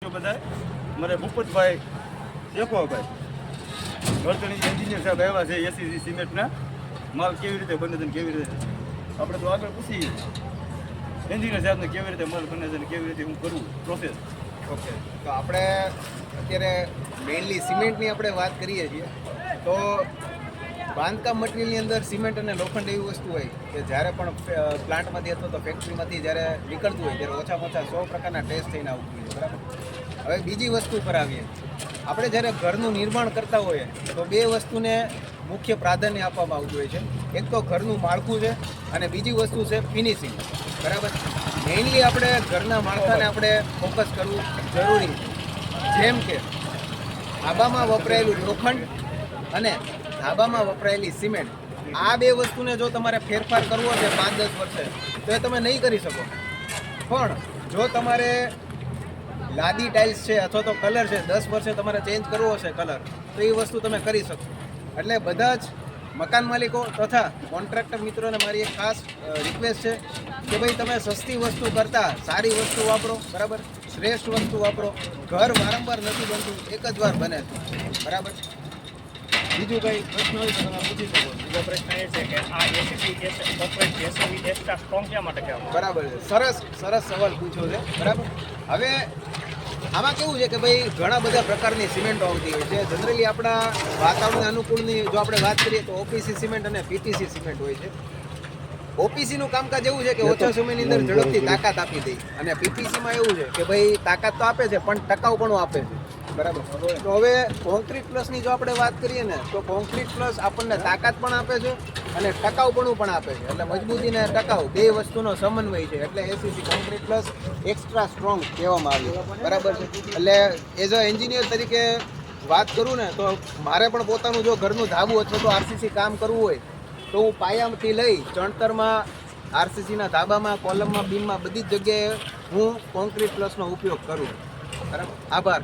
દોસ્તો બધા. મારે ભૂપતભાઈ શેખવાભાઈ વર્તણી એન્જિનિયર સાહેબ આવ્યા છે એસીસી સિમેન્ટના. માલ કેવી રીતે બને છે ને કેવી રીતે આપણે તો આગળ પૂછીએ એન્જિનિયર સાહેબને કેવી રીતે માલ બને છે ને કેવી રીતે હું કરું પ્રોસેસ. ઓકે, તો આપણે અત્યારે મેઇનલી સિમેન્ટની આપણે વાત કરીએ છીએ. તો બાંધકામ મટીરિયલની અંદર સિમેન્ટ અને લોખંડ એવી વસ્તુ હોય કે જ્યારે પણ પ્લાન્ટમાંથી અથવા તો ફેક્ટરીમાંથી જ્યારે નીકળતું હોય ત્યારે ઓછામાં ઓછા 100 પ્રકારના ટેસ્ટ થઈને આવતું હોય છે, બરાબર. હવે બીજી વસ્તુ પર આવીએ. આપણે જ્યારે ઘરનું નિર્માણ કરતા હોઈએ તો બે વસ્તુને મુખ્ય પ્રાધાન્ય આપવામાં આવતું હોય છે. એક તો ઘરનું માળખું છે અને બીજી વસ્તુ છે ફિનિશિંગ, બરાબર. મેઇનલી આપણે ઘરના માળખાને આપણે ફોકસ કરવું જરૂરી છે. જેમ કે ધાબામાં વપરાયેલું લોખંડ અને ધાબામાં વપરાયેલી સિમેન્ટ, આ બે વસ્તુને જો તમારે ફેરફાર કરવો છે 5-10 વર્ષે તો એ તમે નહીં કરી શકો. પણ જો તમારે લાદી ટાઇલ્સ છે અથવા તો કલર છે 10 વર્ષે તમારે ચેન્જ કરવો હશે કલર, તો એ વસ્તુ તમે કરી શકો. એટલે બધા જ મકાન માલિકો તથા કોન્ટ્રાક્ટર મિત્રોને મારી એક ખાસ રિક્વેસ્ટ છે કે ભાઈ તમે સસ્તી વસ્તુ કરતાં સારી વસ્તુ વાપરો, બરાબર. શ્રેષ્ઠ વસ્તુ વાપરો. ઘર વારંવાર નથી બનતું, એક જ વાર બને છે, બરાબર. બીજું કંઈ પ્રશ્ન હોય તો તમે પૂછી શકો. બીજો પ્રશ્ન એ છે કે આ ACC corporate JCB extra strong શા માટે કહેવામાં બરાબર છે. સરસ સવાલ પૂછ્યો છે, બરાબર. હવે આમાં કેવું છે કે ભાઈ ઘણા બધા પ્રકારની સિમેન્ટો આવતી હોય છે. જનરલી આપણા વાતાવરણને અનુકૂળની જો આપણે વાત કરીએ તો ઓપીસી સિમેન્ટ અને પીટીસી સિમેન્ટ હોય છે. ઓપીસીનું કામકાજ એવું છે કે ઓછા સમયની અંદર ઝડપથી તાકાત આપી દે, અને પીટીસીમાં એવું છે કે ભાઈ તાકાત તો આપે છે પણ ટકાઉપણું આપે છે, બરાબર. તો હવે કોન્ક્રીટ પ્લસની જો આપણે વાત કરીએ ને તો કોન્ક્રીટ પ્લસ આપણને તાકાત પણ આપે છે અને ટકાઉપણું પણ આપે છે. એટલે મજબૂતી અને ટકાઉ બે વસ્તુનો સમન્વય છે, એટલે ACC concrete plus extra strong કહેવામાં આવ્યું, બરાબર છે. એટલે એઝ અ એન્જિનિયર તરીકે વાત કરું ને તો મારે પણ પોતાનું જો ઘરનું ધાબું અથવા તો આરસીસી કામ કરવું હોય તો હું પાયાથી લઈ ચણતરમાં, આરસીસીના ધાબામાં, કોલમમાં, બીમમાં બધી જ જગ્યાએ હું કોન્ક્રીટ પ્લસનો ઉપયોગ કરું, બરાબર. આભાર.